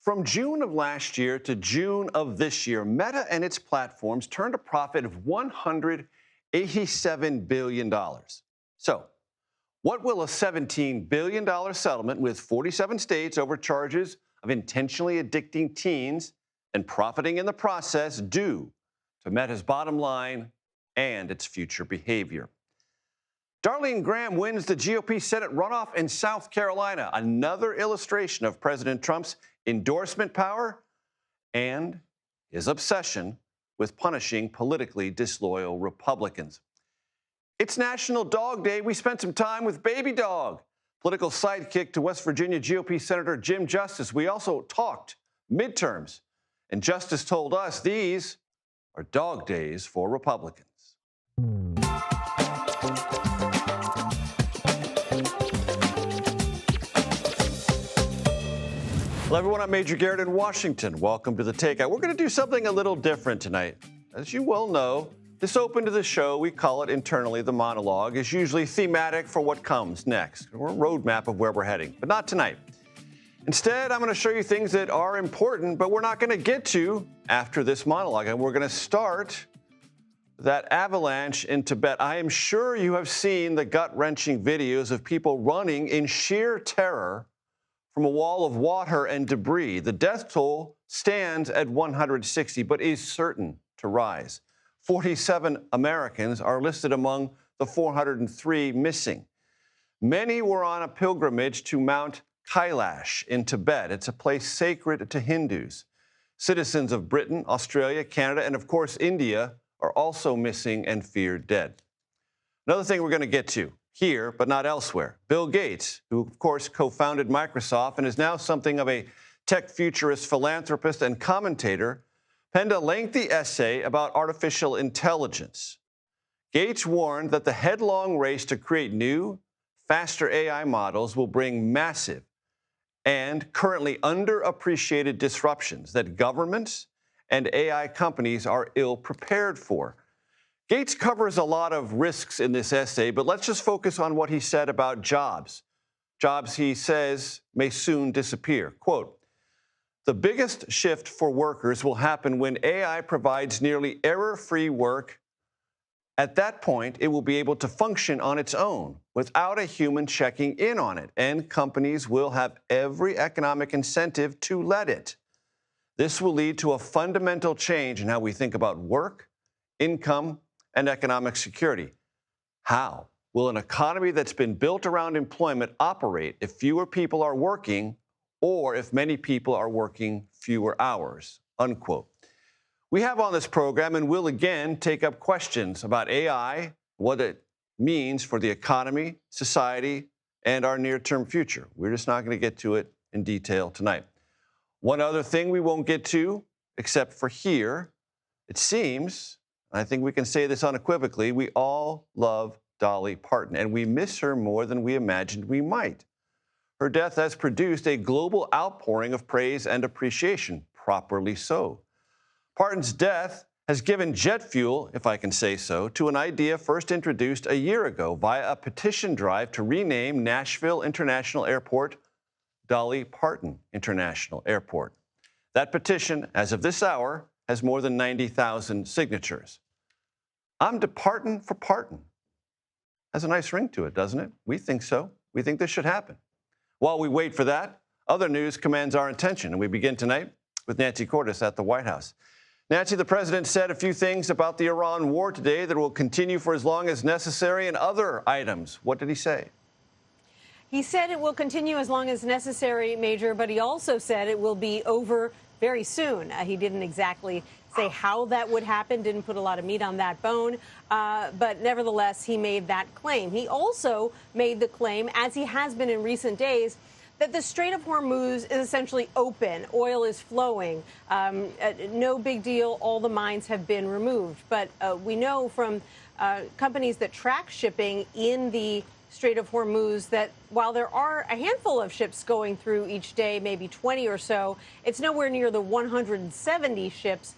From June of last year to June of this year, Meta and its platforms turned a profit of $187 billion. So, what will a $17 billion settlement with 47 states over charges of intentionally addicting teens and profiting in the process do to Meta's bottom line and its future behavior? Darline Graham wins the GOP Senate runoff in South Carolina, another illustration of President Trump's endorsement power and his obsession with punishing politically disloyal Republicans. It's National Dog Day. We spent some time with Baby Dog, political sidekick to West Virginia GOP Senator Jim Justice. We also talked midterms, and Justice told us these are dog days for Republicans. Hello, everyone. I'm Major Garrett in Washington. Welcome to the Takeout. We're going to do something a little different tonight. As you well know, this open to the show, we call it internally the monologue, is usually thematic for what comes next, or a roadmap of where we're heading, but not tonight. Instead, I'm going to show you things that are important, but we're not going to get to after this monologue. And we're going to start that avalanche in Tibet. I am sure you have seen the gut-wrenching videos of people running in sheer terror from a wall of water and debris. The death toll stands at 160, but is certain to rise. 47 Americans are listed among the 403 missing. Many were on a pilgrimage to Mount Kailash in Tibet. It's a place sacred to Hindus. Citizens of Britain, Australia, Canada, and of course India are also missing and feared dead. Another thing we're going to get to here, but not elsewhere. Bill Gates, who of course co-founded Microsoft and is now something of a tech futurist, philanthropist, and commentator, penned a lengthy essay about artificial intelligence. Gates warned that the headlong race to create new, faster AI models will bring massive and currently underappreciated disruptions that governments and AI companies are ill prepared for. Gates covers a lot of risks in this essay, but let's just focus on what he said about jobs. Jobs, he says, may soon disappear. Quote, "The biggest shift for workers will happen when AI provides nearly error-free work. At that point, it will be able to function on its own without a human checking in on it, and companies will have every economic incentive to let it. This will lead to a fundamental change in how we think about work, income, and economic security. How will an economy that's been built around employment operate if fewer people are working or if many people are working fewer hours?" Unquote. We have on this program and will again take up questions about AI, what it means for the economy, society, and our near-term future. We're just not going to get to it in detail tonight. One other thing we won't get to, except for here, it seems, I think we can say this unequivocally, we all love Dolly Parton, and we miss her more than we imagined we might. Her death has produced a global outpouring of praise and appreciation, properly so. Parton's death has given jet fuel, if I can say so, to an idea first introduced a year ago via a petition drive to rename Nashville International Airport Dolly Parton International Airport. That petition, as of this hour, has more than 90,000 signatures. I'm departin' for Parton. Has a nice ring to it, doesn't it? We think so. We think this should happen. While we wait for that, other news commands our attention, and we begin tonight with Nancy Cordes at the White House. Nancy, the president said a few things about the Iran war today that will continue for as long as necessary and other items. What did he say? He said it will continue as long as necessary, Major, but he also said it will be over very soon. He didn't exactly say how that would happen, didn't put a lot of meat on that bone, but nevertheless, he made that claim. He also made the claim, as he has been in recent days, that the Strait of Hormuz is essentially open. Oil is flowing. No big deal. All the mines have been removed. But we know from companies that track shipping in the Strait of Hormuz that while there are a handful of ships going through each day, maybe 20 or so, it's nowhere near the 170 ships,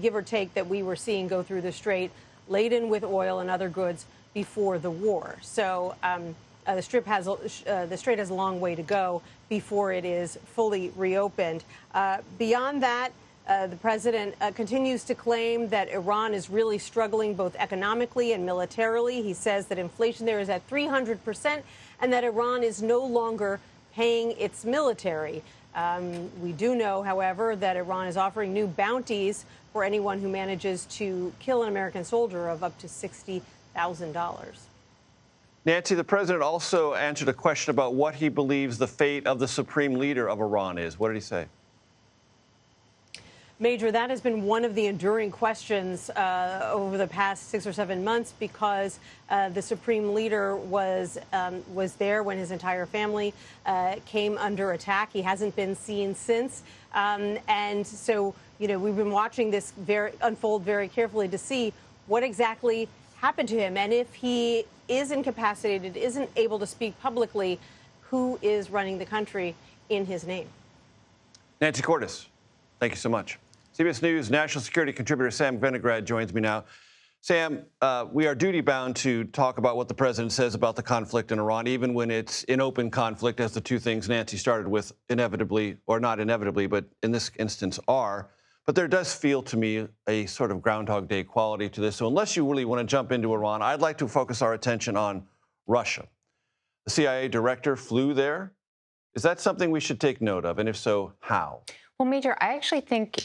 give or take, that we were seeing go through the strait laden with oil and other goods before the war. So the strait has a long way to go before it is fully reopened. Beyond that, the president continues to claim that Iran is really struggling both economically and militarily. He says that inflation there is at 300% and that Iran is no longer paying its military. We do know, however, that Iran is offering new bounties for anyone who manages to kill an American soldier of up to $60,000. Nancy, the president also answered a question about what he believes the fate of the supreme leader of Iran is. What did he say? Major, that has been one of the enduring questions over the past 6 or 7 months because the supreme leader was there when his entire family came under attack. He hasn't been seen since. And so, you know, we've been watching this unfold very carefully to see what exactly happened to him. And if he is incapacitated, isn't able to speak publicly, who is running the country in his name? Nancy Cordes, thank you so much. CBS News national security contributor Sam Vinograd joins me now. Sam, we are duty-bound to talk about what the president says about the conflict in Iran, even when it's in open conflict, as the two things Nancy started with inevitably, or not inevitably, but in this instance are. But there does feel to me a sort of Groundhog Day quality to this. So unless you really want to jump into Iran, I'd like to focus our attention on Russia. The CIA director flew there. Is that something we should take note of? And if so, how? Well, Major, I actually think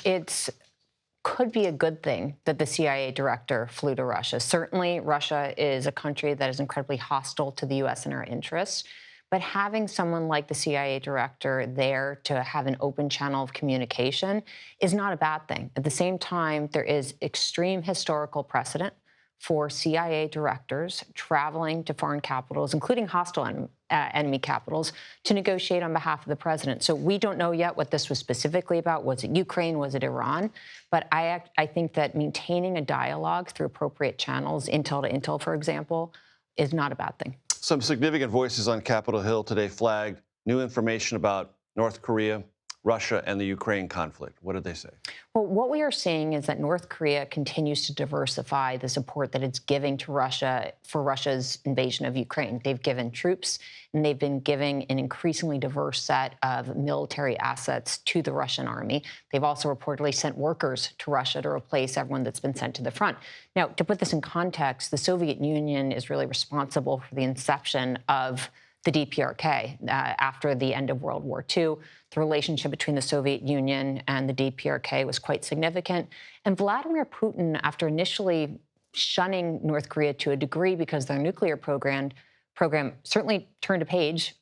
could be a good thing that the CIA director flew to Russia. Certainly, Russia is a country that is incredibly hostile to the U.S. and our interests. But having someone like the CIA director there to have an open channel of communication is not a bad thing. At the same time, there is extreme historical precedent for CIA directors traveling to foreign capitals, including hostile enemy capitals, to negotiate on behalf of the president. So we don't know yet what this was specifically about. Was it Ukraine? Was it Iran? But I think that maintaining a dialogue through appropriate channels, intel to intel, for example, is not a bad thing. Some significant voices on Capitol Hill today flagged new information about North Korea, Russia, and the Ukraine conflict. What did they say? Well, what we are seeing is that North Korea continues to diversify the support that it's giving to Russia for Russia's invasion of Ukraine. They've given troops, and they've been giving an increasingly diverse set of military assets to the Russian army. They've also reportedly sent workers to Russia to replace everyone that's been sent to the front. Now, to put this in context, the Soviet Union is really responsible for the inception of the DPRK. After the end of World War II, the relationship between the Soviet Union and the DPRK was quite significant. And Vladimir Putin, after initially shunning North Korea to a degree because their nuclear program certainly turned a page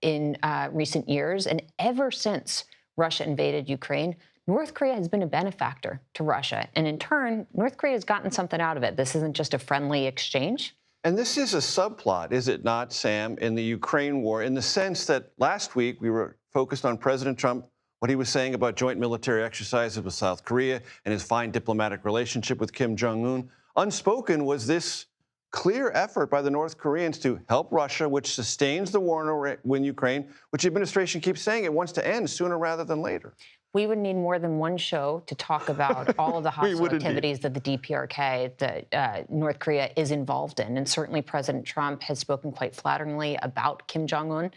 in recent years. And ever since Russia invaded Ukraine, North Korea has been a benefactor to Russia. And in turn, North Korea has gotten something out of it. This isn't just a friendly exchange. And this is a subplot, is it not, Sam, in the Ukraine war, in the sense that last week we were focused on President Trump, what he was saying about joint military exercises with South Korea and his fine diplomatic relationship with Kim Jong-un. Unspoken was this clear effort by the North Koreans to help Russia, which sustains the war in Ukraine, which the administration keeps saying it wants to end sooner rather than later. We would need more than one show to talk about all of the hostile activities that the DPRK, that North Korea is involved in. And certainly President Trump has spoken quite flatteringly about Kim Jong-un.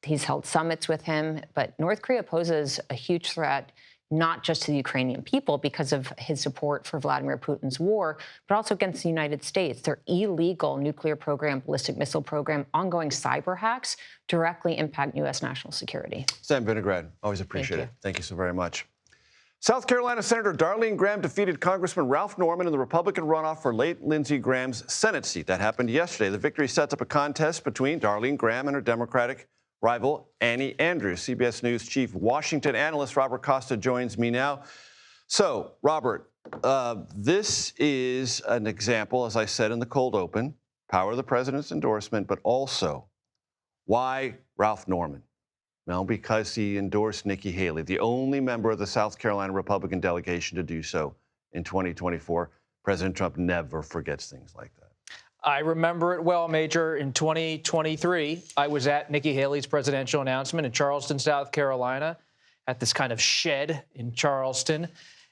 He's held summits with him. But North Korea poses a huge threat, not just to the Ukrainian people because of his support for Vladimir Putin's war, but also against the United States. Their illegal nuclear program, ballistic missile program, ongoing cyber hacks directly impact U.S. national security. Sam Vinograd, always appreciate it. Thank you so very much. South Carolina Senator Darline Graham defeated Congressman Ralph Norman in the Republican runoff for late Lindsey Graham's Senate seat. That happened yesterday. The victory sets up a contest between Darline Graham and her Democratic rival Annie Andrews. CBS News chief Washington analyst Robert Costa joins me now. So, Robert, this is an example, as I said in the cold open, power of the president's endorsement, but also why Ralph Norman? Well, because he endorsed Nikki Haley, the only member of the South Carolina Republican delegation to do so in 2024. President Trump never forgets things like that. I remember it well, Major. In 2023, I was at Nikki Haley's presidential announcement in Charleston, South Carolina, at this kind of shed in Charleston.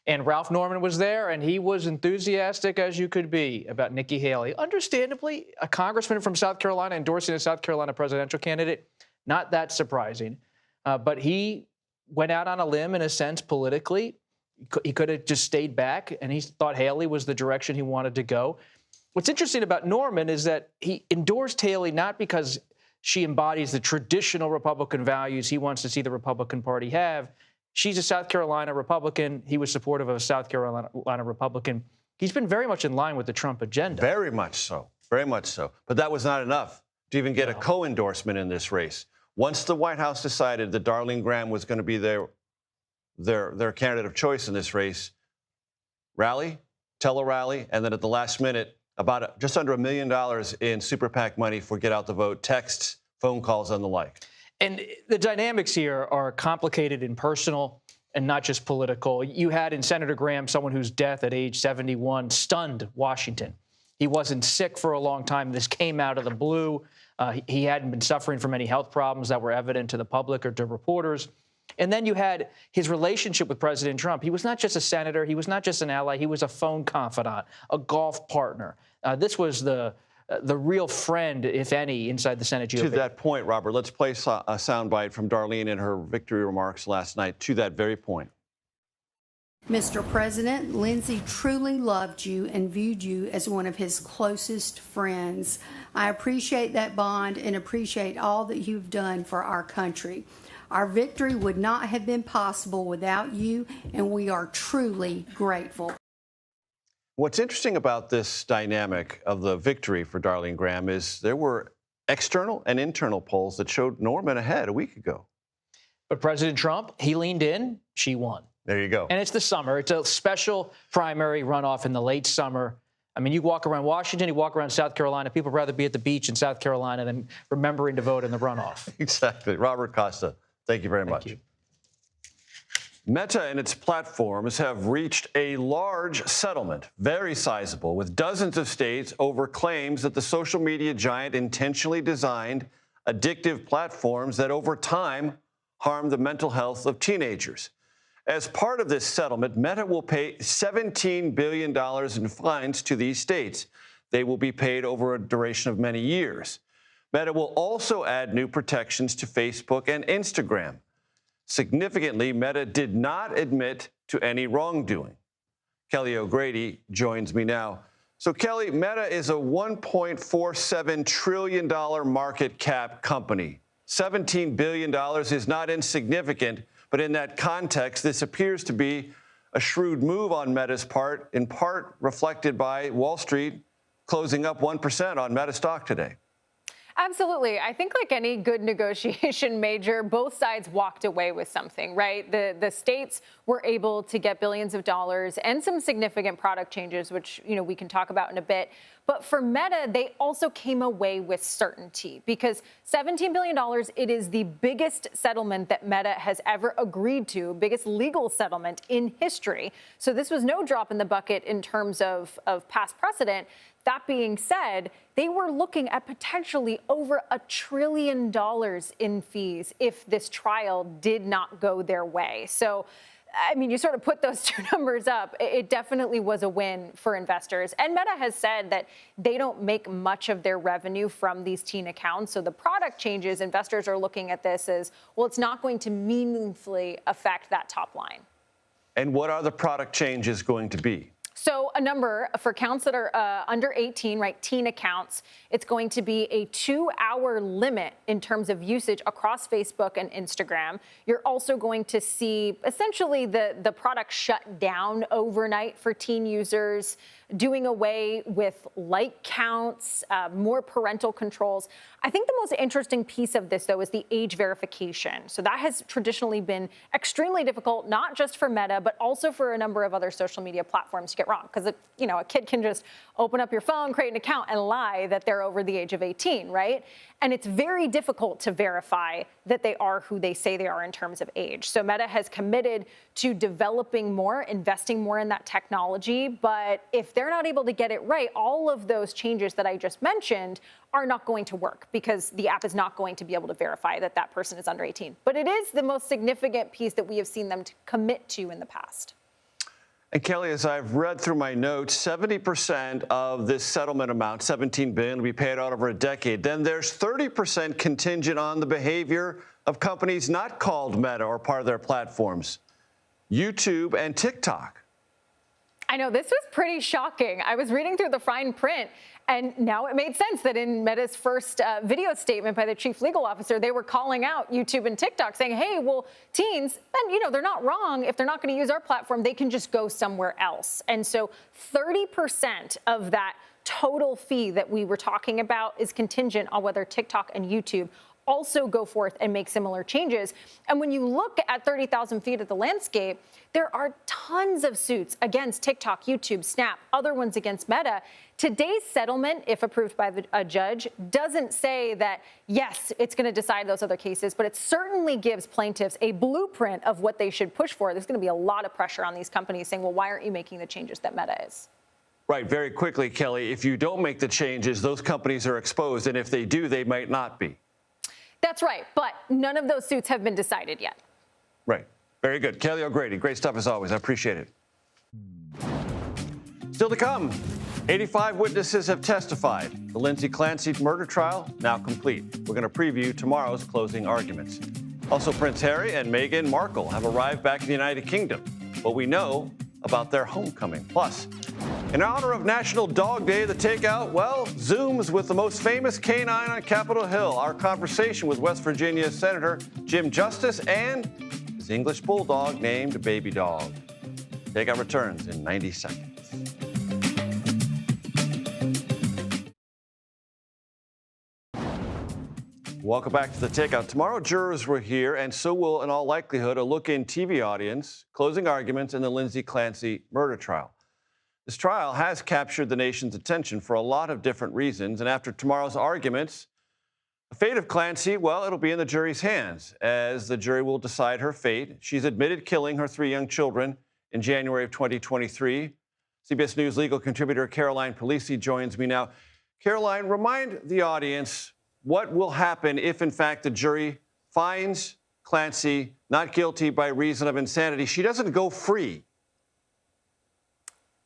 And Ralph Norman was there, and he was enthusiastic as you could be about Nikki Haley. Understandably, a congressman from South Carolina endorsing a South Carolina presidential candidate, not that surprising. But he went out on a limb, in a sense, politically. He could have just stayed back, and he thought Haley was the direction he wanted to go. What's interesting about Norman is that he endorsed Haley not because she embodies the traditional Republican values he wants to see the Republican Party have. She's a South Carolina Republican. He was supportive of a South Carolina Republican. He's been very much in line with the Trump agenda. Very much so. Very much so. But that was not enough to even get a co-endorsement in this race. Once the White House decided that Darline Graham was going to be their candidate of choice in this race, rally, tele-rally, and then at the last minute, about just under $1 million in super PAC money for get out the vote, texts, phone calls, and the like. And the dynamics here are complicated and personal and not just political. You had in Senator Graham someone whose death at age 71 stunned Washington. He wasn't sick for a long time. This came out of the blue. He hadn't been suffering from any health problems that were evident to the public or to reporters. And then you had his relationship with President Trump. He was not just a senator. He was not just an ally. He was a phone confidant, a golf partner. This was the real friend, if any, inside the Senate GOP. To that point, Robert, let's play a soundbite from Darline in her victory remarks last night to that very point. Mr. President, Lindsey truly loved you and viewed you as one of his closest friends. I appreciate that bond and appreciate all that you've done for our country. Our victory would not have been possible without you, and we are truly grateful. What's interesting about this dynamic of the victory for Darline Graham is there were external and internal polls that showed Norman ahead a week ago. But President Trump, he leaned in, she won. There you go. And it's the summer. It's a special primary runoff in the late summer. I mean, you walk around Washington, you walk around South Carolina, people would rather be at the beach in South Carolina than remembering to vote in the runoff. Exactly. Robert Costa, thank you very much. You. Meta and its platforms have reached a large settlement, very sizable, with dozens of states over claims that the social media giant intentionally designed addictive platforms that over time harm the mental health of teenagers. As part of this settlement, Meta will pay $17 billion in fines to these states. They will be paid over a duration of many years. Meta will also add new protections to Facebook and Instagram. Significantly, Meta did not admit to any wrongdoing. Kelly O'Grady joins me now. So, Kelly, Meta is a $1.47 trillion market cap company. $17 billion is not insignificant, but in that context, this appears to be a shrewd move on Meta's part, in part reflected by Wall Street closing up 1% on Meta stock today. Absolutely. I think like any good negotiation major, both sides walked away with something, right? The states were able to get billions of dollars and some significant product changes, which, you know, we can talk about in a bit. But for Meta, they also came away with certainty because $17 billion, it is the biggest settlement that Meta has ever agreed to, biggest legal settlement in history. So this was no drop in the bucket in terms of past precedent. That being said, they were looking at potentially over $1 trillion in fees if this trial did not go their way. So, I mean, you sort of put those two numbers up. It definitely was a win for investors. And Meta has said that they don't make much of their revenue from these teen accounts. So the product changes, investors are looking at this as, well, it's not going to meaningfully affect that top line. And what are the product changes going to be? So a number for accounts that are under 18, right, teen accounts, it's going to be a 2-hour limit in terms of usage across Facebook and Instagram. You're also going to see essentially the product shut down overnight for teen users, doing away with like counts, more parental controls. I think the most interesting piece of this, though, is the age verification. So that has traditionally been extremely difficult, not just for Meta, but also for a number of other social media platforms to get wrong. Because, you know, a kid can just open up your phone, create an account, and lie that they're over the age of 18, right? And it's very difficult to verify that they are who they say they are in terms of age. So Meta has committed to developing more, investing more in that technology. But if they're not able to get it right, all of those changes that I just mentioned are not going to work because the app is not going to be able to verify that that person is under 18. But it is the most significant piece that we have seen them commit to in the past. And Kelly, as I've read through my notes, 70% of this settlement amount, $17 billion, will be paid out over a decade. Then there's 30% contingent on the behavior of companies not called Meta or part of their platforms, YouTube and TikTok. I know, this was pretty shocking. I was reading through the fine print, and now it made sense that in Meta's first video statement by the chief legal officer, they were calling out YouTube and TikTok saying, hey, well, teens, and they're not wrong. If they're not going to use our platform, they can just go somewhere else. And so 30% of that total fee that we were talking about is contingent on whether TikTok and YouTube also go forth and make similar changes. And when you look at 30,000 feet of the landscape, there are tons of suits against TikTok, YouTube, Snap, other ones against Meta. Today's settlement, if approved by a judge, doesn't say that, yes, it's going to decide those other cases, but it certainly gives plaintiffs a blueprint of what they should push for. There's going to be a lot of pressure on these companies saying, well, why aren't you making the changes that Meta is? Right. Very quickly, Kelly, if you don't make the changes, those companies are exposed. And if they do, they might not be. That's right. But none of those suits have been decided yet. Right. Very good. Kelly O'Grady, great stuff as always. I appreciate it. Still to come, 85 witnesses have testified. The Lindsay Clancy murder trial now complete. We're going to preview tomorrow's closing arguments. Also, Prince Harry and Meghan Markle have arrived back in the United Kingdom. What we know about their homecoming. Plus, in honor of National Dog Day, the Takeout, well, Zooms with the most famous canine on Capitol Hill. Our conversation with West Virginia Senator Jim Justice and his English bulldog named Baby Dog. Takeout returns in 90 seconds. Welcome back to the Takeout. Tomorrow, jurors were here, and so will, in all likelihood, a look-in TV audience, closing arguments in the Lindsay Clancy murder trial. This trial has captured the nation's attention for a lot of different reasons, and after tomorrow's arguments, the fate of Clancy, well, it'll be in the jury's hands, as the jury will decide her fate. She's admitted killing her 3 young children in January of 2023. CBS News legal contributor Caroline Polisi joins me now. Caroline, remind the audience what will happen if, in fact, the jury finds Clancy not guilty by reason of insanity. She doesn't go free.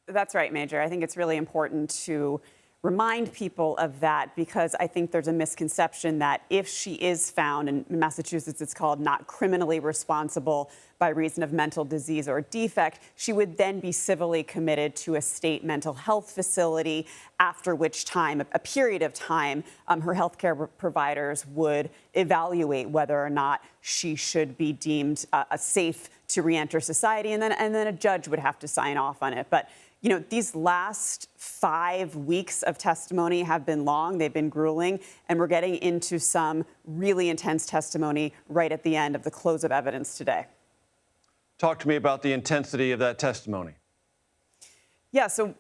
That's right, Major. I think it's really important to remind people of that because I think there's a misconception that if she is found, in Massachusetts it's called not criminally responsible by reason of mental disease or defect, she would then be civilly committed to a state mental health facility, after which time, a period of time, her health care providers would evaluate whether or not she should be deemed safe to reenter society, and then a judge would have to sign off on it. But these last 5 weeks of testimony have been long. They've been grueling. And we're getting into some really intense testimony right at the end of the close of evidence today. Talk to me about the intensity of that testimony. Yeah, so,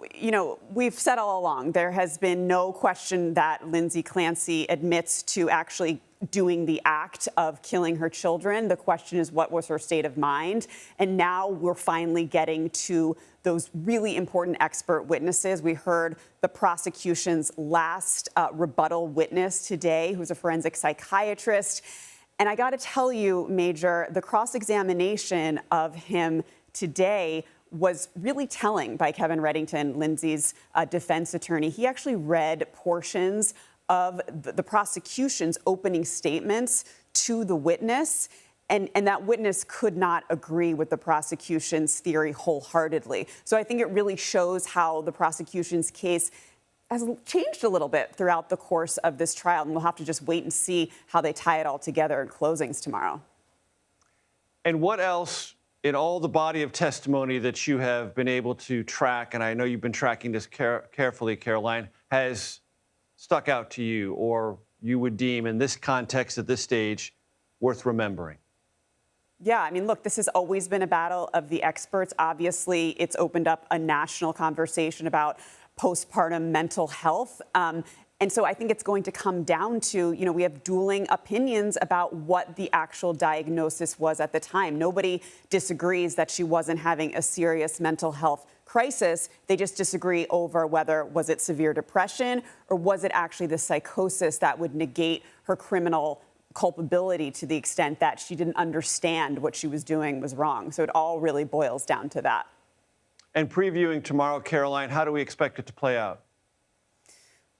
we've said all along, there has been no question that Lindsay Clancy admits to actually doing the act of killing her children. The question is, what was her state of mind? And now we're finally getting to those really important expert witnesses. We heard the prosecution's last rebuttal witness today, who's a forensic psychiatrist. And I got to tell you, Major, the cross-examination of him today was really telling by Kevin Reddington, Lindsay's defense attorney. He actually read portions of the prosecution's opening statements to the witness, and that witness could not agree with the prosecution's theory wholeheartedly. So I think it really shows how the prosecution's case has changed a little bit throughout the course of this trial, and we'll have to just wait and see how they tie it all together in closings tomorrow. And what else in all the body of testimony that you have been able to track, and I know you've been tracking this carefully, Caroline, has stuck out to you or you would deem in this context at this stage worth remembering? Yeah, I mean, look, this has always been a battle of the experts. Obviously, it's opened up a national conversation about postpartum mental health. And so I think it's going to come down to, we have dueling opinions about what the actual diagnosis was at the time. Nobody disagrees that she wasn't having a serious mental health crisis. They just disagree over whether was it severe depression or was it actually the psychosis that would negate her criminal culpability to the extent that she didn't understand what she was doing was wrong. So it all really boils down to that. And previewing tomorrow, Caroline, how do we expect it to play out?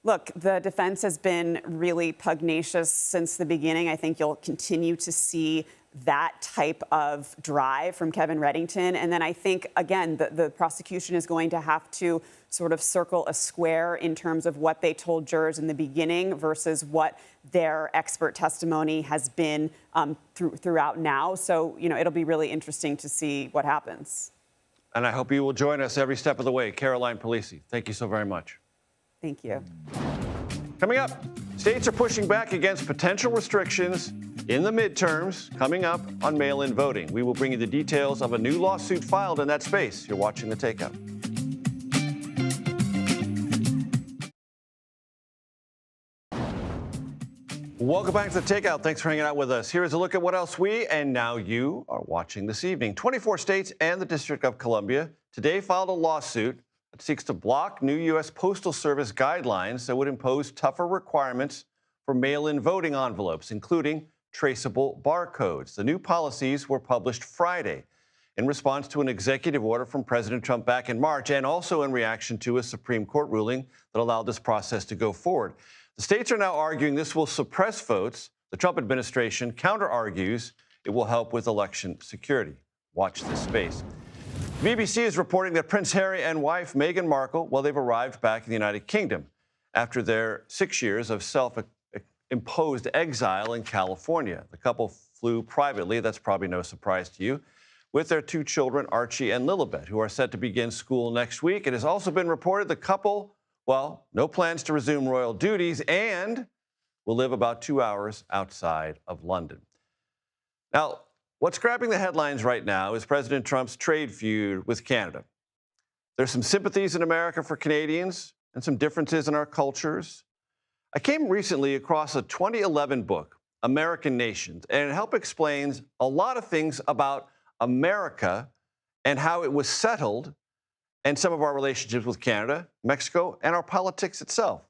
Look, the defense has been really pugnacious since the beginning. I think you'll continue to see that type of drive from Kevin Reddington. And then I think, again, the prosecution is going to have to sort of circle a square in terms of what they told jurors in the beginning versus what their expert testimony has been throughout now. So, it'll be really interesting to see what happens. And I hope you will join us every step of the way. Caroline Polisi, thank you so very much. Thank you. Coming up, states are pushing back against potential restrictions in the midterms coming up on mail-in voting. We will bring you the details of a new lawsuit filed in that space. You're watching The Takeout. Welcome back to The Takeout. Thanks for hanging out with us. Here is a look at what else we and now you are watching this evening. 24 states and the District of Columbia today filed a lawsuit that seeks to block new U.S. Postal Service guidelines that would impose tougher requirements for mail-in voting envelopes, including traceable barcodes. The new policies were published Friday in response to an executive order from President Trump back in March, and also in reaction to a Supreme Court ruling that allowed this process to go forward. The states are now arguing this will suppress votes. The Trump administration counter-argues it will help with election security. Watch this space. The BBC is reporting that Prince Harry and wife Meghan Markle, they've arrived back in the United Kingdom after their 6 years of self-imposed exile in California. The couple flew privately, that's probably no surprise to you, with their two children, Archie and Lilibet, who are set to begin school next week. It has also been reported the couple, no plans to resume royal duties and will live about 2 hours outside of London. Now, what's grabbing the headlines right now is President Trump's trade feud with Canada. There's some sympathies in America for Canadians and some differences in our cultures. I came recently across a 2011 book, American Nations, and it helps explains a lot of things about America and how it was settled and some of our relationships with Canada, Mexico, and our politics itself.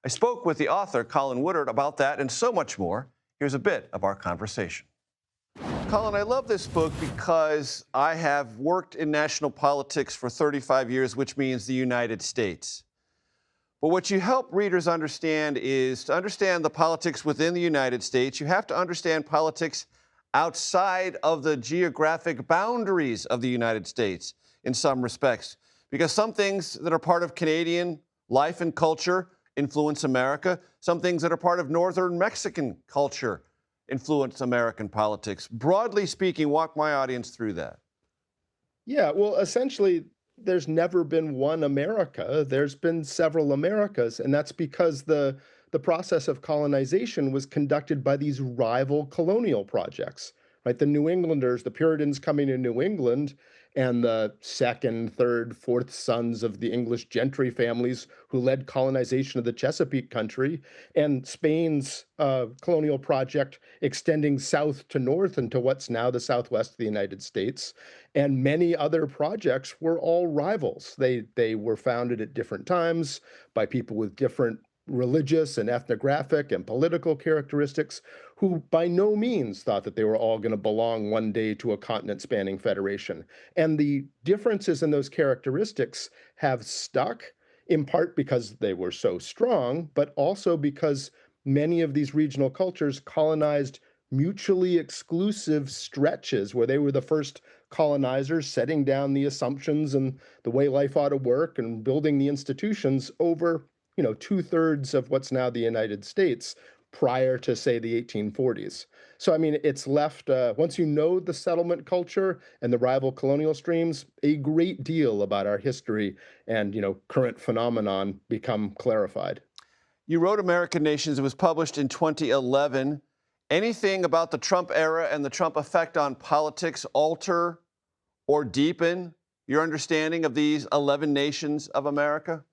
I spoke with the author, Colin Woodard, about that and so much more. Here's a bit of our conversation. Colin, I love this book because I have worked in national politics for 35 years, which means the United States. But what you help readers understand is to understand the politics within the United States, you have to understand politics outside of the geographic boundaries of the United States in some respects. Because some things that are part of Canadian life and culture influence America. Some things that are part of Northern Mexican culture influence American politics. Broadly speaking, walk my audience through that. Yeah, well, essentially, there's never been one America. There's been several Americas, and that's because the process of colonization was conducted by these rival colonial projects, right? The New Englanders, the Puritans coming to New England, and the second, third, fourth sons of the English gentry families who led colonization of the Chesapeake country, and Spain's colonial project extending south to north into what's now the southwest of the United States, and many other projects were all rivals. They were founded at different times by people with different religious and ethnographic and political characteristics who by no means thought that they were all going to belong one day to a continent-spanning federation. And the differences in those characteristics have stuck, in part because they were so strong, but also because many of these regional cultures colonized mutually exclusive stretches where they were the first colonizers setting down the assumptions and the way life ought to work and building the institutions over 2/3 of what's now the United States prior to, say, the 1840s. So, I mean, it's left, once you know the settlement culture and the rival colonial streams, a great deal about our history and, current phenomenon become clarified. You wrote American Nations. It was published in 2011. Anything about the Trump era and the Trump effect on politics alter or deepen your understanding of these 11 nations of America?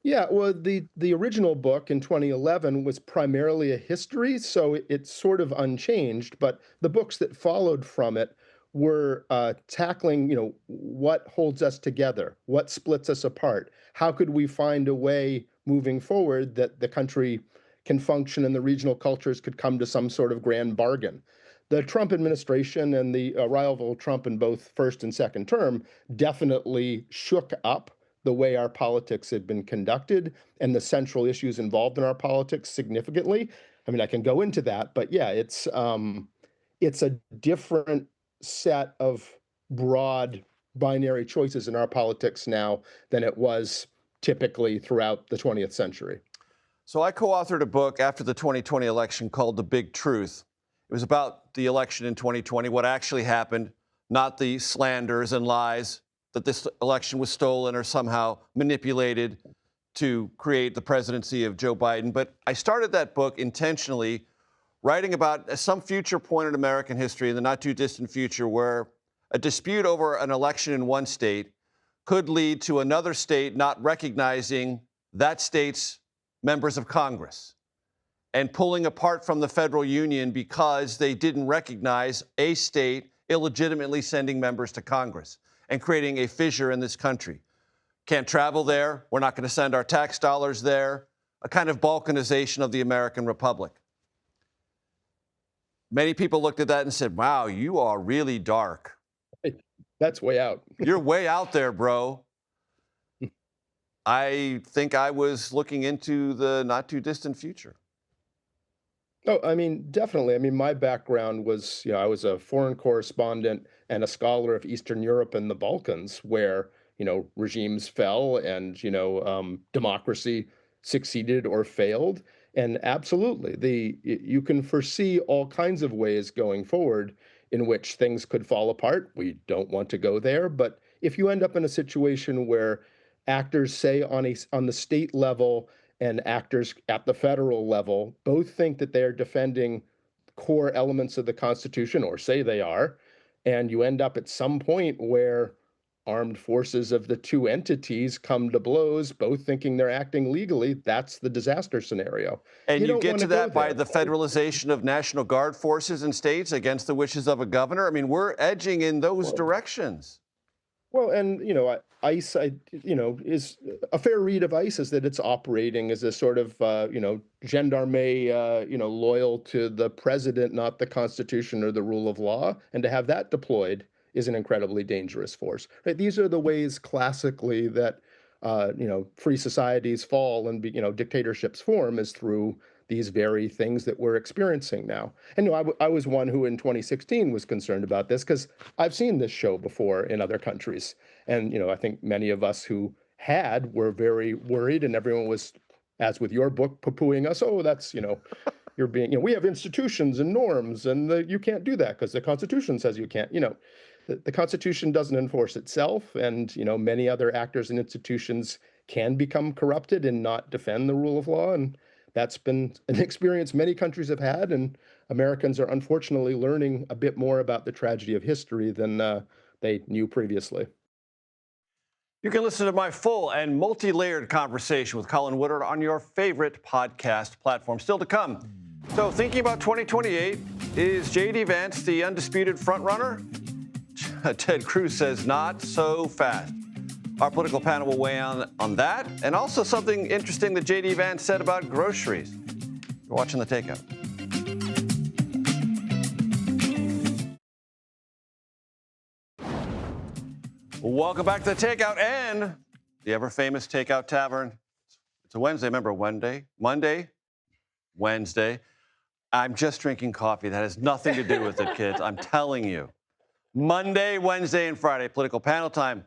Yeah, well, the original book in 2011 was primarily a history, so it's sort of unchanged. But the books that followed from it were tackling, what holds us together, what splits us apart, how could we find a way moving forward that the country can function and the regional cultures could come to some sort of grand bargain. The Trump administration and the arrival of Trump in both first and second term definitely shook up the way our politics had been conducted and the central issues involved in our politics significantly. I mean, I can go into that, but yeah, it's a different set of broad binary choices in our politics now than it was typically throughout the 20th century. So I co-authored a book after the 2020 election called The Big Truth. It was about the election in 2020, what actually happened, not the slanders and lies that this election was stolen or somehow manipulated to create the presidency of Joe Biden. But I started that book intentionally writing about some future point in American history in the not too distant future where a dispute over an election in one state could lead to another state not recognizing that state's members of Congress and pulling apart from the federal union because they didn't recognize a state illegitimately sending members to Congress and creating a fissure in this country. Can't travel there. We're not going to send our tax dollars there. A kind of balkanization of the American Republic. Many people looked at that and said, wow, you are really dark. That's way out. You're way out there, bro. I think I was looking into the not too distant future. Oh, I mean, definitely. I mean, my background was, I was a foreign correspondent and a scholar of Eastern Europe and the Balkans, where, regimes fell and, democracy succeeded or failed. And absolutely, you can foresee all kinds of ways going forward in which things could fall apart. We don't want to go there. But if you end up in a situation where actors, say on the state level, and actors at the federal level both think that they're defending core elements of the Constitution, or say they are, and you end up at some point where armed forces of the two entities come to blows, both thinking they're acting legally, that's the disaster scenario. And you get to that by the federalization of National Guard forces in states against the wishes of a governor. I mean, we're edging in those directions. Well, and, ICE, is a fair read of ICE is that it's operating as a sort of, gendarme, loyal to the president, not the Constitution or the rule of law. And to have that deployed is an incredibly dangerous force. Right? These are the ways classically that, free societies fall and, dictatorships form, is through these very things that we're experiencing now. And I was one who in 2016 was concerned about this because I've seen this show before in other countries. And, I think many of us who were very worried, and everyone was, as with your book, poo-pooing us. Oh, that's, you're being, we have institutions and norms and you can't do that because the Constitution says you can't, the Constitution doesn't enforce itself. And, many other actors and institutions can become corrupted and not defend the rule of law. And that's been an experience many countries have had, and Americans are unfortunately learning a bit more about the tragedy of history than they knew previously. You can listen to my full and multi-layered conversation with Colin Woodard on your favorite podcast platform. Still to come. So thinking about 2028, is J.D. Vance the undisputed frontrunner? Ted Cruz says not so fast. Our political panel will weigh on that, and also something interesting that J.D. Vance said about groceries. You're watching The Takeout. Welcome back to The Takeout and the ever-famous Takeout Tavern. It's a Wednesday. Remember, Monday, Wednesday. I'm just drinking coffee. That has nothing to do with it, kids. I'm telling you. Monday, Wednesday, and Friday, political panel time.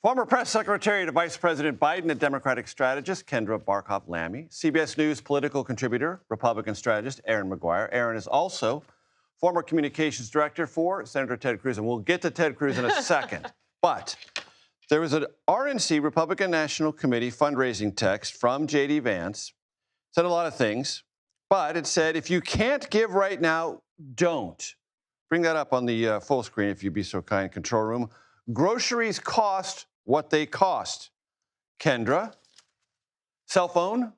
Former press secretary to Vice President Biden and Democratic strategist Kendra Barkhoff-Lammy, CBS News political contributor, Republican strategist Aaron McGuire. Aaron is also former communications director for Senator Ted Cruz, and we'll get to Ted Cruz in a second. But there was an RNC, Republican National Committee fundraising text from J.D. Vance. Said a lot of things, but it said, if you can't give right now, don't. Bring that up on the full screen, if you'd be so kind, control room. Groceries cost what they cost. Kendra, cell phone?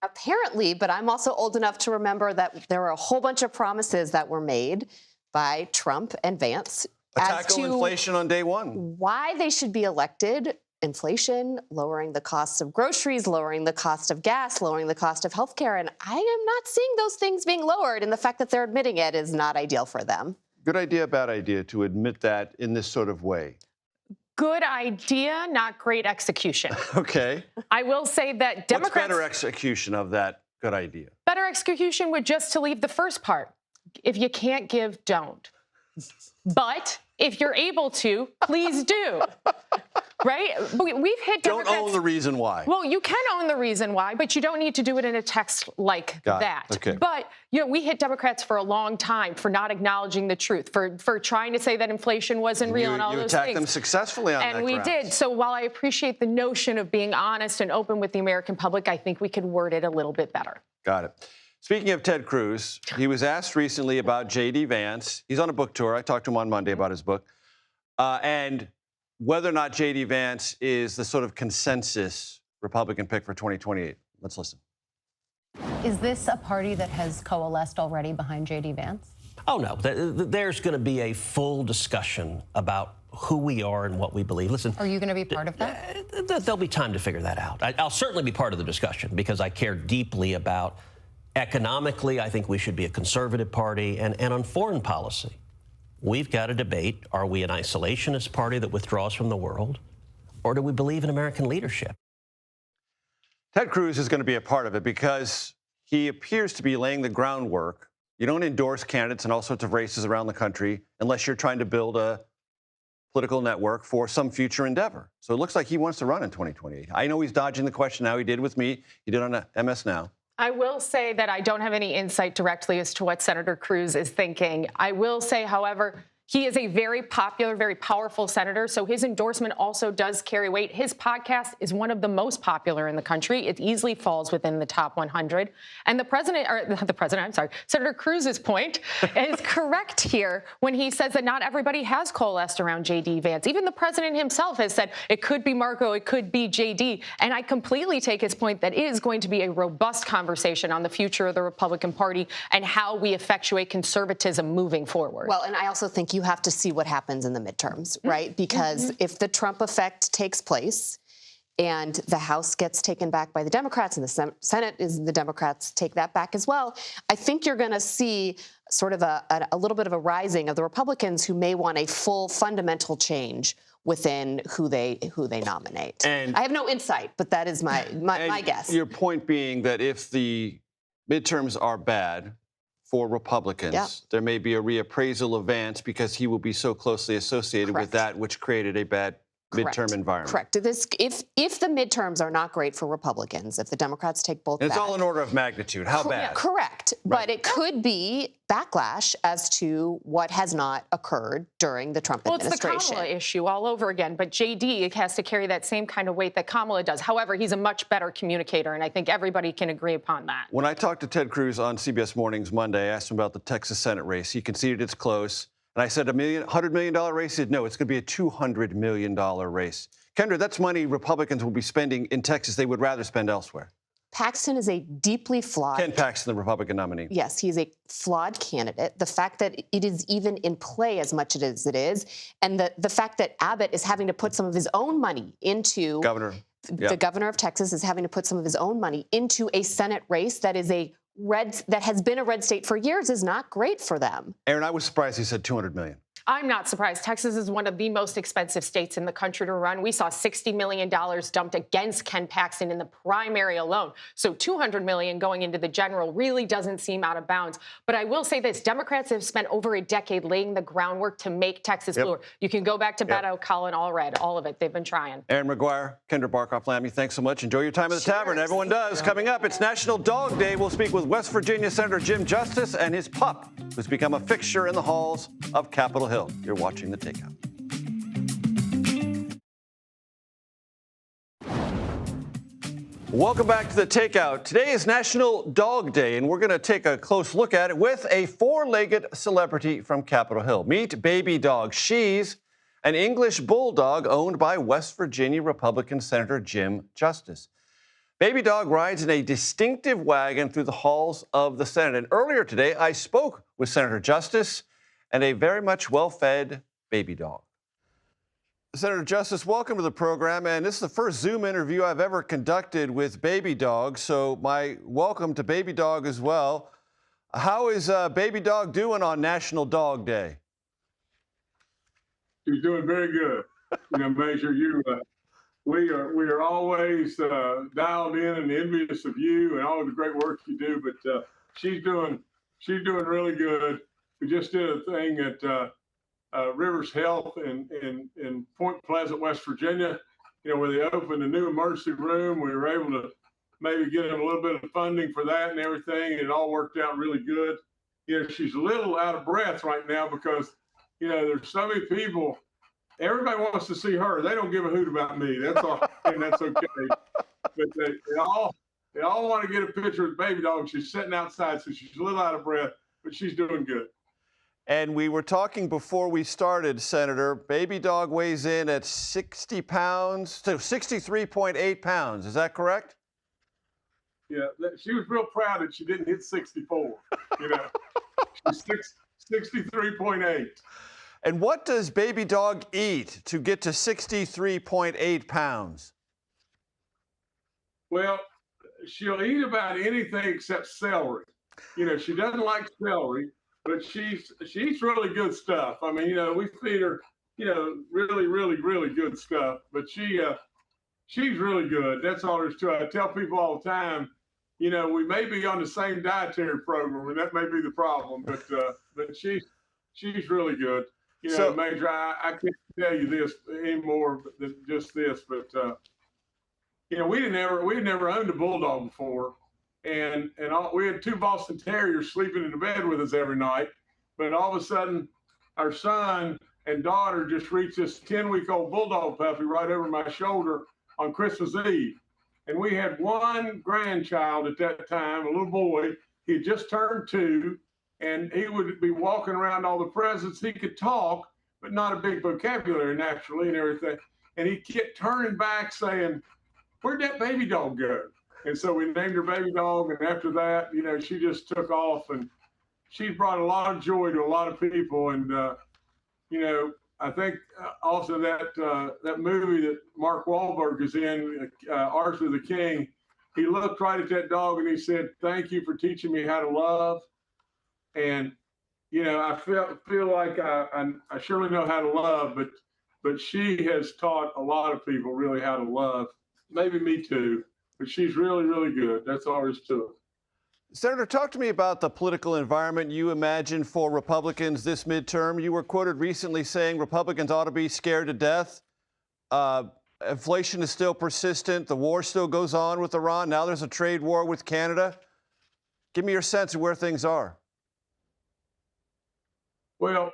Apparently, but I'm also old enough to remember that there were a whole bunch of promises that were made by Trump and Vance Tackle inflation on day one. Why they should be elected. Inflation, lowering the cost of groceries, lowering the cost of gas, lowering the cost of healthcare. And I am not seeing those things being lowered. And the fact that they're admitting it is not ideal for them. Good idea, bad idea to admit that in this sort of way? Good idea, not great execution. Okay. I will say that Democrats... What's better execution of that good idea? Better execution would just to leave the first part. If you can't give, don't. But if you're able to, please do. Right? We've hit Democrats. Don't own the reason why. Well, you can own the reason why, but you don't need to do it in a text like that. Okay. But, we hit Democrats for a long time for not acknowledging the truth, for trying to say that inflation wasn't real and all those things. You attacked them successfully on that And we did. So while I appreciate the notion of being honest and open with the American public, I think we could word it a little bit better. Got it. Speaking of Ted Cruz, he was asked recently about J.D. Vance. He's on a book tour. I talked to him on Monday about his book. And whether or not J.D. Vance is the sort of consensus Republican pick for 2028. Let's listen. Is this a party that has coalesced already behind J.D. Vance? Oh, no. There's going to be a full discussion about who we are and what we believe. Listen. Are you going to be part of that? There'll be time to figure that out. I'll certainly be part of the discussion because I care deeply about economically. I think we should be a conservative party. And on foreign policy, we've got to debate, are we an isolationist party that withdraws from the world, or do we believe in American leadership? Ted Cruz is going to be a part of it because he appears to be laying the groundwork. You don't endorse candidates in all sorts of races around the country unless you're trying to build a political network for some future endeavor. So it looks like he wants to run in 2028. I know he's dodging the question now. He did with me. He did on MS Now. I will say that I don't have any insight directly as to what Senator Cruz is thinking. I will say, however, he is a very popular, very powerful senator, so his endorsement also does carry weight. His podcast is one of the most popular in the country. It easily falls within the top 100. And Senator Cruz's point is correct here when he says that not everybody has coalesced around J.D. Vance. Even the president himself has said it could be Marco, it could be J.D. And I completely take his point that it is going to be a robust conversation on the future of the Republican Party and how we effectuate conservatism moving forward. Well, and I also think you have to see what happens in the midterms, right? Because if the Trump effect takes place and the House gets taken back by the Democrats and the Senate is the Democrats take that back as well, I think you're going to see sort of a little bit of a rising of the Republicans who may want a full fundamental change within who they nominate. And I have no insight, but that is my guess. Your point being that if the midterms are bad for Republicans, there may be a reappraisal of Vance because he will be so closely associated with that, which created a bad midterm environment. Correct. If the midterms are not great for Republicans, if the Democrats take both back, it's all in order of magnitude. How bad? Correct. Right. But it could be backlash as to what has not occurred during the Trump administration. It's the Kamala issue all over again, but J.D. has to carry that same kind of weight that Kamala does. However, he's a much better communicator, and I think everybody can agree upon that. When I talked to Ted Cruz on CBS Mornings Monday, I asked him about the Texas Senate race. He conceded it's close. And I said, $100 million race? He said, no, it's going to be a $200 million race. Kendra, that's money Republicans will be spending in Texas they would rather spend elsewhere. Paxton is a deeply flawed... Ken Paxton, the Republican nominee. Yes, he is a flawed candidate. The fact that it is even in play as much as it is, and the fact that Abbott is having to put some of his own money into... The governor of Texas is having to put some of his own money into a Senate race that is that has been a red state for years is not great for them. Aaron, I was surprised he said $200 million. I'm not surprised. Texas is one of the most expensive states in the country to run. We saw $60 million dumped against Ken Paxton in the primary alone. So $200 million going into the general really doesn't seem out of bounds. But I will say this, Democrats have spent over a decade laying the groundwork to make Texas bluer. You can go back to Beto, Collin, all red, all of it. They've been trying. Aaron McGuire, Kendra Barkoff-Lammy, thanks so much. Enjoy your time at the tavern. Everyone does. Coming up, it's National Dog Day. We'll speak with West Virginia Senator Jim Justice and his pup, who's become a fixture in the halls of Capitol Hill. You're watching The Takeout. Welcome back to The Takeout. Today is National Dog Day, and we're going to take a close look at it with a four-legged celebrity from Capitol Hill. Meet Baby Dog. She's an English bulldog owned by West Virginia Republican Senator Jim Justice. Baby Dog rides in a distinctive wagon through the halls of the Senate. And earlier today, I spoke with Senator Justice and a very much well-fed baby dog. Senator Justice, welcome to the program. And this is the first Zoom interview I've ever conducted with Baby Dog. So my welcome to Baby Dog as well. How is Baby Dog doing on National Dog Day? He's doing very good. Major, we are always dialed in and envious of you and all the great work you do. But she's doing really good. We just did a thing at Rivers Health in Point Pleasant, West Virginia. Where they opened a new emergency room. We were able to maybe get them a little bit of funding for that and everything. And it all worked out really good. She's a little out of breath right now because, there's so many people. Everybody wants to see her. They don't give a hoot about me. That's all, and that's okay. But they all want to get a picture with Baby Dog. She's sitting outside, so she's a little out of breath, but she's doing good. And we were talking before we started, Senator. Baby Dog weighs in at 60 pounds, so 63.8 pounds. Is that correct? Yeah, she was real proud that she didn't hit 64. She's 63.8. And what does Baby Dog eat to get to 63.8 pounds? Well, she'll eat about anything except celery. She doesn't like celery. But she eats really good stuff. I mean, we feed her, really, really, really good stuff. But she's really good. That's all there's to it. I tell people all the time, we may be on the same dietary program, and that may be the problem. But she's really good. Major, I can't tell you this anymore than just this. But we had never owned a bulldog before. And we had 2 Boston Terriers sleeping in the bed with us every night. But all of a sudden, our son and daughter just reached this 10-week-old bulldog puppy right over my shoulder on Christmas Eve. And we had one grandchild at that time, a little boy. He had just turned 2, and he would be walking around all the presents. He could talk, but not a big vocabulary naturally and everything. And he kept turning back saying, "Where'd that Baby Dog go?" And so we named her Baby Dog, and after that, she just took off, and she brought a lot of joy to a lot of people. And I think also that movie that Mark Wahlberg is in, Arthur the King, he looked right at that dog and he said, "Thank you for teaching me how to love." And I feel like I surely know how to love, but she has taught a lot of people really how to love. Maybe me too. But she's really, really good. That's all there is to it. Senator, talk to me about the political environment you imagine for Republicans this midterm. You were quoted recently saying Republicans ought to be scared to death. Inflation is still persistent. The war still goes on with Iran. Now there's a trade war with Canada. Give me your sense of where things are. Well,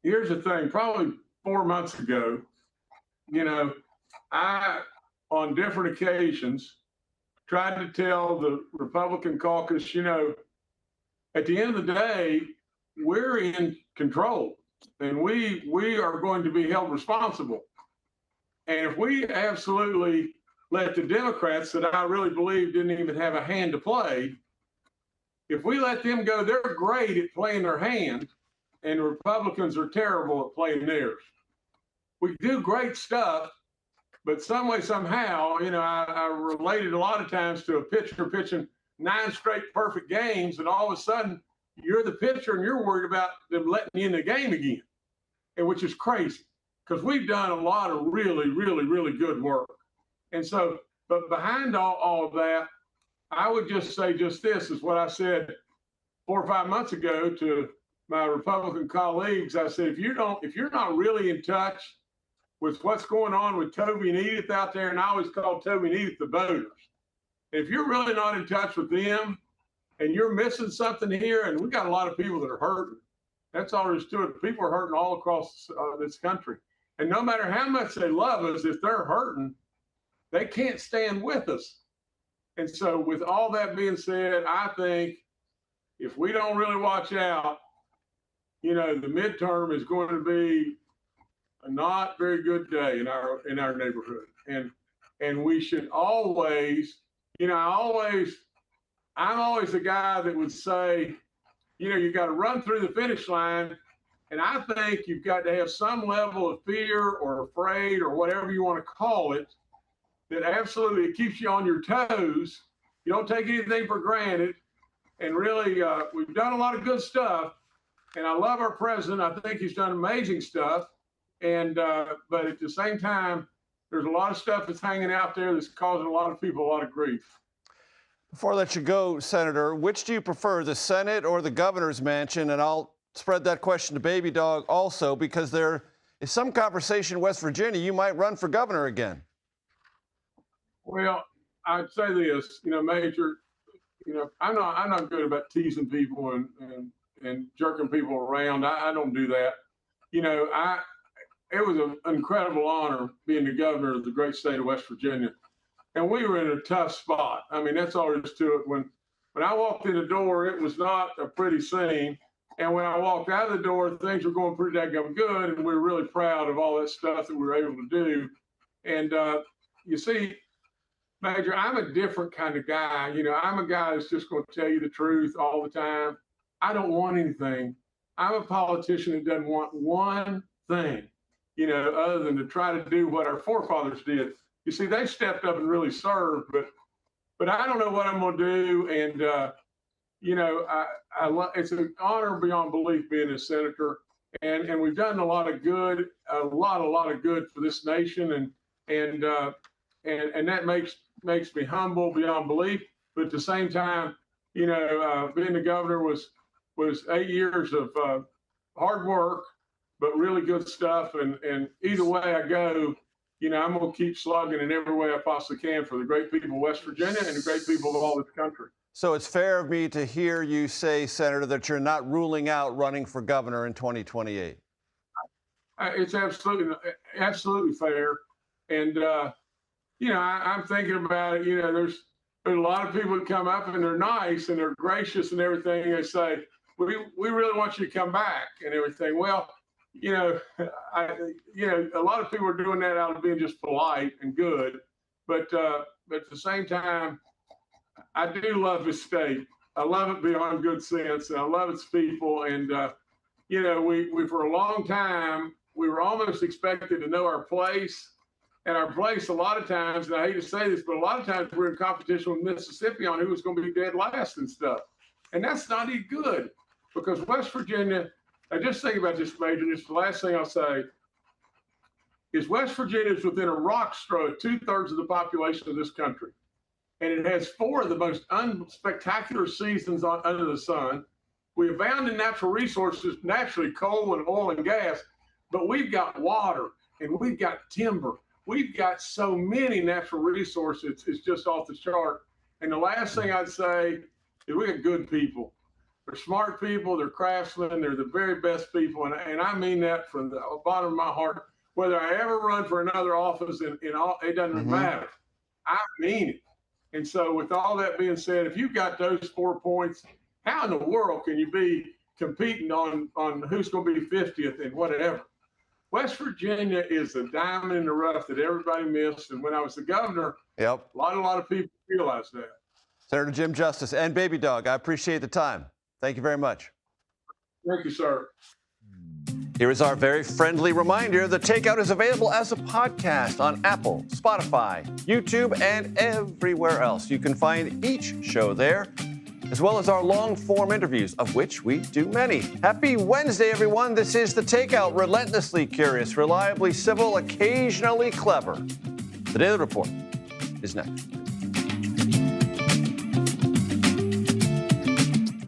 here's the thing. Probably 4 months ago, I, on different occasions, tried to tell the Republican caucus, at the end of the day, we're in control and we are going to be held responsible. And if we absolutely let the Democrats, that I really believe didn't even have a hand to play, if we let them go, they're great at playing their hand, and the Republicans are terrible at playing theirs. We do great stuff, but some way, somehow, I related a lot of times to a pitcher pitching 9 straight perfect games, and all of a sudden, you're the pitcher and you're worried about them letting you in the game again, and which is crazy because we've done a lot of really, really, really good work. And so, but behind all of that, I would just say just this is what I said 4 or 5 months ago to my Republican colleagues. I said, if you're not really in touch with what's going on with Toby and Edith out there, and I always call Toby and Edith the voters. If you're really not in touch with them and you're missing something here, and we've got a lot of people that are hurting. That's all there is to it. People are hurting all across this country. And no matter how much they love us, if they're hurting, they can't stand with us. And so with all that being said, I think if we don't really watch out, the midterm is going to be a not very good day in our neighborhood. And we should always, I'm always the guy that would say, you got to run through the finish line. And I think you've got to have some level of fear or afraid or whatever you want to call it, that absolutely keeps you on your toes. You don't take anything for granted. And really, we've done a lot of good stuff. And I love our president. I think he's done amazing stuff. But at the same time, there's a lot of stuff that's hanging out there that's causing a lot of people a lot of grief. Before I let you go, Senator, which do you prefer, the Senate or the governor's mansion? And I'll spread that question to Baby Dog also, because there is some conversation in West Virginia you might run for governor again. Well, I'd say this, Major, I'm not good about teasing people and jerking people around. I don't do that. It was an incredible honor being the governor of the great state of West Virginia. And we were in a tough spot. I mean, that's all there is to it. When I walked in the door, it was not a pretty scene. And when I walked out of the door, things were going pretty daggum good. And we were really proud of all that stuff that we were able to do. And you see, Major, I'm a different kind of guy. I'm a guy that's just going to tell you the truth all the time. I don't want anything. I'm a politician that doesn't want one thing, other than to try to do what our forefathers did. You see, they stepped up and really served, but I don't know what I'm going to do. And, it's an honor beyond belief being a senator. And we've done a lot of good, a lot of good for this nation. And that makes me humble beyond belief. But at the same time, being the governor was 8 years of hard work, but really good stuff. And either way I go, I'm going to keep slugging in every way I possibly can for the great people of West Virginia and the great people of all this country. So it's fair of me to hear you say, Senator, that you're not ruling out running for governor in 2028. It's absolutely fair. And, I'm thinking about it. There's a lot of people that come up and they're nice and they're gracious and everything. They say, we really want you to come back and everything. Well, a lot of people are doing that out of being just polite and good. But at the same time, I do love this state. I love it beyond good sense, and I love its people. And, we for a long time, we were almost expected to know our place. And our place, a lot of times, and I hate to say this, but a lot of times we're in competition with Mississippi on who was going to be dead last and stuff. And that's not any good, because West Virginia, I just think about this, Major, just the last thing I'll say, is West Virginia is within a rock's throw of 2/3 of the population of this country. And it has 4 of the most unspectacular seasons under the sun. We abound in natural resources, naturally coal and oil and gas, but we've got water and we've got timber. We've got so many natural resources, it's just off the chart. And the last thing I'd say is we got good people. They're smart people, they're craftsmen, they're the very best people. And I mean that from the bottom of my heart. Whether I ever run for another office, it doesn't matter. I mean it. And so with all that being said, if you've got those 4 points, how in the world can you be competing on who's going to be 50th and whatever? West Virginia is the diamond in the rough that everybody missed. And when I was the governor, a lot of people realized that. Senator Jim Justice and Baby Dog, I appreciate the time. Thank you very much. Thank you, sir. Here is our very friendly reminder. The Takeout is available as a podcast on Apple, Spotify, YouTube, and everywhere else. You can find each show there, as well as our long-form interviews, of which we do many. Happy Wednesday, everyone. This is The Takeout, relentlessly curious, reliably civil, occasionally clever. The Daily Report is next.